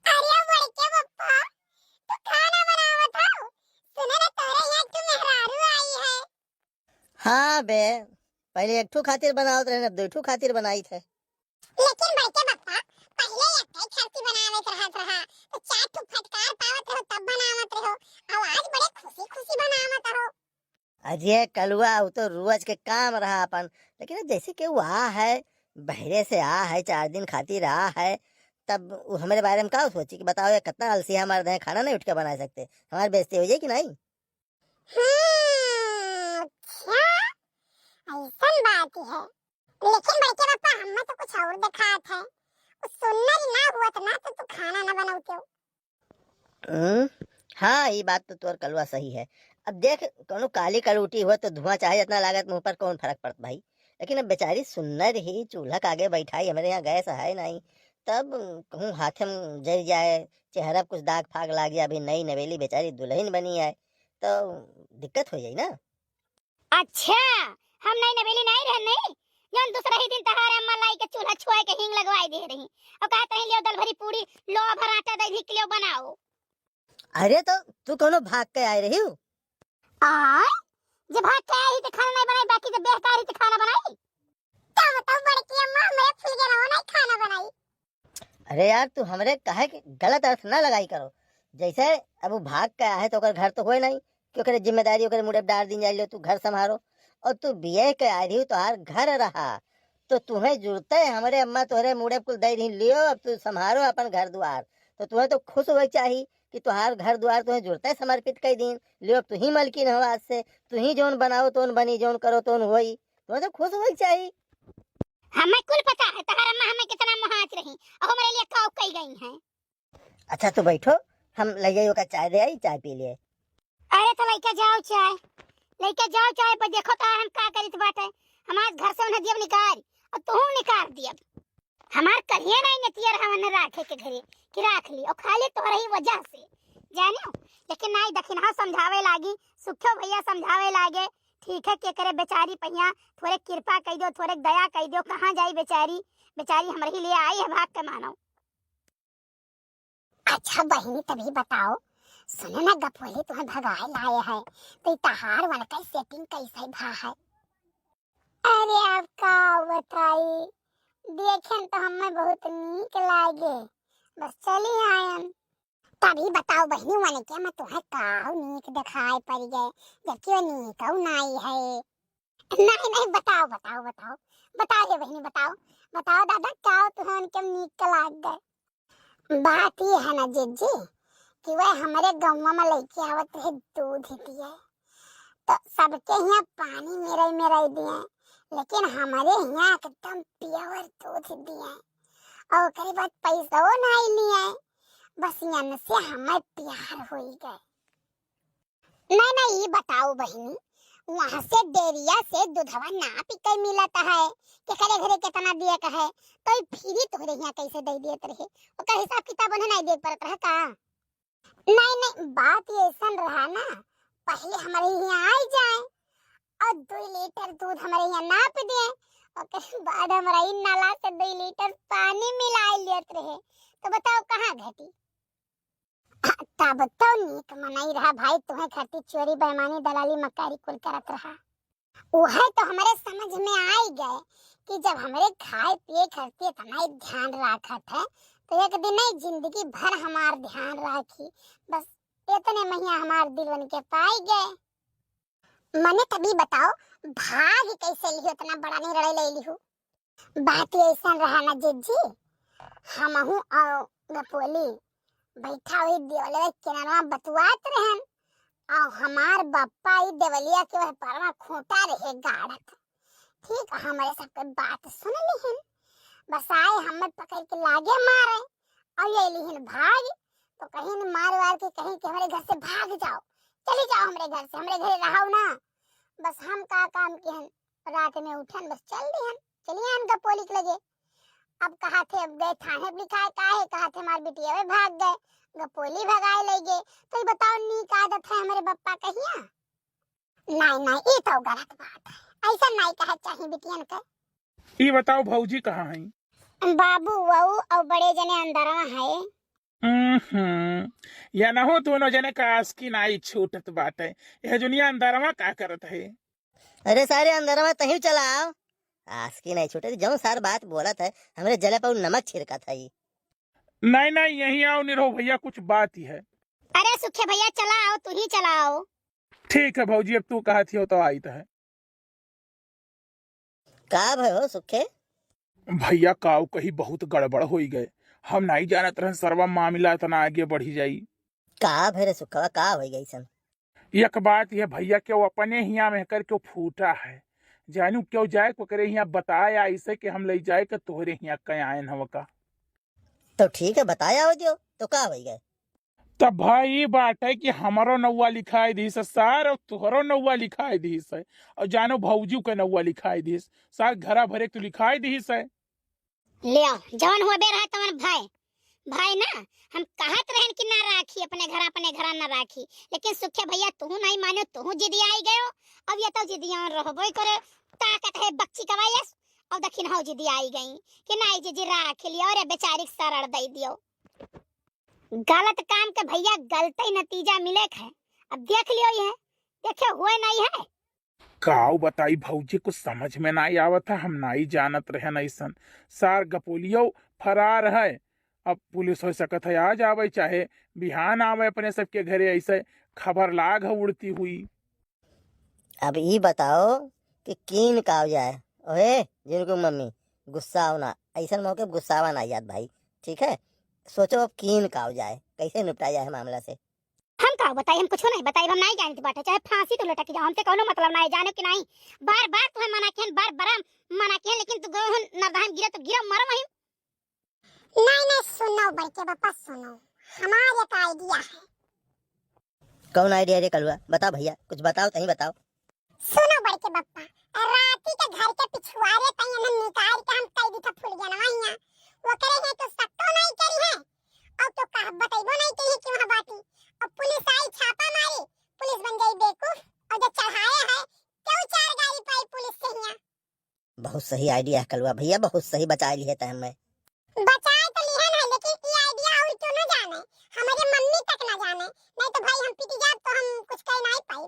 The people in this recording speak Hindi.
अरे बड़के पप्पा, तू खाना बनावत हो? सुने ना तोरे यहाँ तू मेहरारू आई है। हाँ बे, पहले एक ठू खातिर बनावत रहे, अब दो ठू खातिर बनाई थे। लेकिन बड़के पप्पा, पहले एक खातिर बनावत रहत रहा, तो चार ठू फटकार पावत रहो तब बनावत रहो। अब आज बड़े खुशी खुशी बनावत रहो। अरे कलुआ, वो तो रोज के काम रहा अपन। लेकिन अब जैसे कि वो आ है, बहरे से आ है, 4 दिन खातिर आ है, तब वो हमारे बारे में क्या सोची कि बताओ ये कितना अलसी हमारे हैं, खाना नहीं उठ के बना सकते, हमारी बेइज्जती हो जाए कि नहीं। अच्छा, ऐसन बात है। लेकिन बड़के पप्पा, हमें तो कुछ और दिखात है। वो सुनना ही ना हुआ ना तो तू खाना ना बनावते हो। हम्म, हाँ ये बात तो तोर कलुआ सही है। अब देख, कोनो काली कलूटी हो तो धुआं चाहे जितना लागत मुंह पर, कौन फर्क पड़ता भाई। लेकिन अब बेचारी सुन्नर ही चूल्हा के आगे बैठाई, हमारे यहाँ गैस है नहीं, तब कहूँ हाथे में जल जाए, चेहरा पर कुछ दाग फाग लाग जाए, अभी नई नवेली बेचारी दुल्हन बनी है, तो दिक्कत हो जाए ना। अच्छा, हम नहीं नवेली नहीं रह नहीं। जौन दूसरा ही दिन तहारे अम्मा लाई के चूल्हा छुआए के हिंग लगवाई दे रही। और कहते हैं लियो दल भरी पूरी, लो भर आटा दही के लियो बनाओ। अरे तो तू कोनो भाग के आए रही हूँ। आय, जब भाग के आई तो खाना नहीं बनाई, बाकी जब बेहकारी तो खाना बनाई। तो बताओ बड़की अम्मा, मेरे फूल के रहो नहीं खाना बनाई। अरे यार, तू हमरे कहे कि गलत अर्थ ना लगाई करो। जैसे अब वो भाग के आए तो ओकर घर तो होए नहीं, कि ओकरे जिम्मेदारी ओकरे मुड़े डाल दी जाए, लो तू घर संभारो। और तू बिये के आ रही हो तो हर घर रहा, तो तुम्हें जुड़ते हमारे अम्मा तोहरे मुड़े कुल दे रही, लियो अब तू संभारो अपन घर द्वार। तो तुम्हें तो खुश हो चाहिए कि तुहार घर द्वार तुम्हें जुड़ते समर्पित कर दिन, लियो अब तू ही मलकिन हो आज से, तू ही जोन बनाओ तोन बनी, जोन करो तोन होई, तुम्हें तो खुश हो चाहिए। हमें कुल पता है तहार अम्मा हमें कितना मुहाज रही और हमारे लिए काव कई गई हैं। अच्छा तो बैठो, हम ले जाइयो का चाय दे आई, चाय पी लिए। अरे तो लेके जाओ चाय, लेके जाओ चाय। पर देखो तो हम का करित बाटे। हमार घर से उन्हें दियब निकाल और तू निकाल दियब। हमार करिए नहीं नतियर हमने राखे के घरे कि राख ली और खाली तोहरे ही वजह से जानो। लेकिन नहीं दखिन, हाँ समझावे लागी, सुखो भैया समझावे लागे। ठीक है, के करे बेचारी पहिया, थोड़े कृपा कह दो, थोड़े दया कह दो, कहाँ जाई बेचारी। बेचारी हमारे लिए आई है भाग के मानो। अच्छा बहनी, तभी बताओ, सुनो ना गपोली तुम्हें भगाए लाए है, तो तहार वाला का सेटिंग कैसे भा है? अरे आपका बताई, देखें तो हमें बहुत नीक लागे, बस चली आयन। तभी बताओ बहनी, वाने क्या मैं तुम्हें काऊ नीक दिखाई पड़ गए, जबकि वो नीक नाई है। नहीं नहीं, बताओ बताओ बताओ, बताओ ये बहनी, बताओ बताओ दादा, क्या तुम्हें उनके नीक लाग गए? बात ये है ना जीजी, कि वह हमारे गाँव में लड़की आवत रहे दूध दिए, तो सबके यहाँ पानी मेरा दिए, लेकिन हमारे यहाँ एकदम प्योर दूध दिए, और उसके बाद पैसा नहीं लिए, बस यहाँ से हमें प्यार हो गए। नहीं नहीं, ये बताओ बहनी, वहाँ से डेरिया से दूधवा ना पीकर मिलता है कि करे घरे कितना दिए का है, तो फिर तोहरे यहाँ कैसे दे दिए रहे, उसका हिसाब किताब उन्हें नहीं देख पड़ता है का? नहीं नहीं, बात ये ऐसा रहा ना, पहले हमारे यहाँ आ जाए और 2 लीटर दूध हमारे यहाँ नाप दे, और उसके बाद हमारा इन नाला से 2 लीटर पानी मिला लेते रहे, तो बताओ कहाँ घटी? तब तो नीक मनाई रहा भाई, तुम्हें खाती चोरी बेईमानी दलाली मक्कारी कुल करत रहा। वह तो हमारे समझ में आ गए कि जब हमारे खाए पिए खर्चे इतना ध्यान रखत है, तो एक दिन नहीं जिंदगी भर हमार ध्यान राखी, बस इतने महीना हमार दिल बन के पाई गए। मने तभी बताओ, भाग कैसे लियो, इतना बड़ा नहीं लड़ाई ले लियो। बात ऐसा रहा ना जीजी, हम हूँ और गपोली बैठा हुई देवले किनारा बतुआत रहन, और हमार बप्पा ही देवलिया के परमा खोटा रहे गाड़त। ठीक, हमारे सबके बात सुन लिहिन, बस आए हमें पकड़ के लागे मारे, और ये लिहिन भाग, तो कहीं न मार वार के कहीं के हमारे घर से भाग जाओ, चली जाओ हमरे घर से, हमरे घरे रहो ना। बस हम का काम के हन, रात में उठन बस चल दिहन, चलिए हम गपोली के लगे। अब कहा थे, अब गए थाने लिखाए काहे, कहा थे हमार बिटिया वे भाग गए, गपोली भगाए ले गए, तो ये बताओ नीक आदत है हमारे बप्पा कहिया? नहीं नहीं, ये तो गलत बात है, ऐसा नहीं कहा चाहिए बिटियन का। ये बताओ भौजी कहाँ है? बाबू वहू और बड़े जने अंदरवा है। या ना हो दोनों जने का आस्की नाई छूटत बाटे। यह दुनिया अंदरवा का करत है। अरे सारे अंदर में तही चला आओ। आज की नहीं छूटे जो सार बात बोला था हमरे जले पर नमक छिड़का था ये। नहीं नहीं यहीं आओ निरो भैया, कुछ बात ही है। अरे सुखे भैया चला आओ, तू ही चला आओ। ठीक है भौजी, अब तू कहा थी हो तो आई है। का भयो सुखे? भैया काऊ कहीं बहुत गड़बड़ हो गए। हम नहीं जानत रहे सर्वा मामला इतना आगे बढ़ी जाई। का भरे सुखवा का हो गई सन? एक बात यह भैया के वो अपने हिया में कर के फूटा है। जानू क्यों जाए को करे हिया बताया ऐसे कि हम ले जाए के तोहरे हिया कहीं आयन हम का। तो ठीक है बताया हो जो तो का हो गए? तब भाई ये बात है कि हमारो नौवा लिखाई दी सार और तुहरो नौवा लिखाई दी है और जानो भौजू का नौवा लिखाई दी सार घरा भरे तो लिखाई दी है। ले आओ जवन हुआ बेर है तवन भाई भाई ना। हम कहत रहन कि ना राखी अपने घर ना राखी, लेकिन सुखे भैया तू नहीं मानो, तू जिदी आई गयो। अब ये तो जिदियां रहबो करे ताकत है बच्ची कवायस। अब दखिन हो जिदी आई गई कि नहीं जिदी राख लियो और बेचारी सरड़ दे दियो। गलत काम के भैया गलत ही नतीजा मिले है। अब देख लियो ये देखे हुए नहीं है। काऊ बताई भौजी कुछ समझ में नहीं आवत है। हम नहीं जानत रहे नैसन सार गपोलियो फरार है। अब पुलिस हो सकत है आज आवे चाहे बिहान आवे अपने सबके घरे, ऐसे खबर लाग है उड़ती हुई। अब ये बताओ कि कीन का हो जाए ओहे जिनको मम्मी गुस्सा होना ऐसा मौके गुस्सावा ना याद भाई। ठीक है सोचो अब कीन का हो जाए कैसे निपटा जाए मामला से। हम का बताई, हम कुछ नहीं बताई, हम नहीं जानते बाटे चाहे फांसी तो लटक जाओ, हमसे कोनो मतलब नहीं जाने कि नहीं। बार बार तुम्हें मना किया, बार बार मना किया, लेकिन तू गो नरदान गिरा तो गिरा मरो वहीं। नहीं नहीं सुनो बड़के पापा सुनो, हमारा एक आइडिया है। कौन आइडिया रे कलुआ बता भैया कुछ बताओ तही बताओ। सुनो बड़के पापा, राती के घर के पिछवाड़े तई न निकाल के हम कई दिखा फूल गया नवाइया वो करे है तो सत्तो नहीं करी है और तो कह बताइबो नहीं कही कि वहां बाटी। अब पुलिस आई छापा मारी, पुलिस बन गई बेवकूफ और जो चढ़ाया है क्यों चार गाड़ी पाई पुलिस से हिया। बहुत सही आइडिया है कलुआ भैया, बहुत सही बचा लिए थे हमें। बचाए तो लिया ना, लेकिन ये आइडिया और क्यों न जाने, हमारी मम्मी तक ना जाने, नहीं तो भाई हम पीटी जाब तो हम कुछ कह नहीं पाए।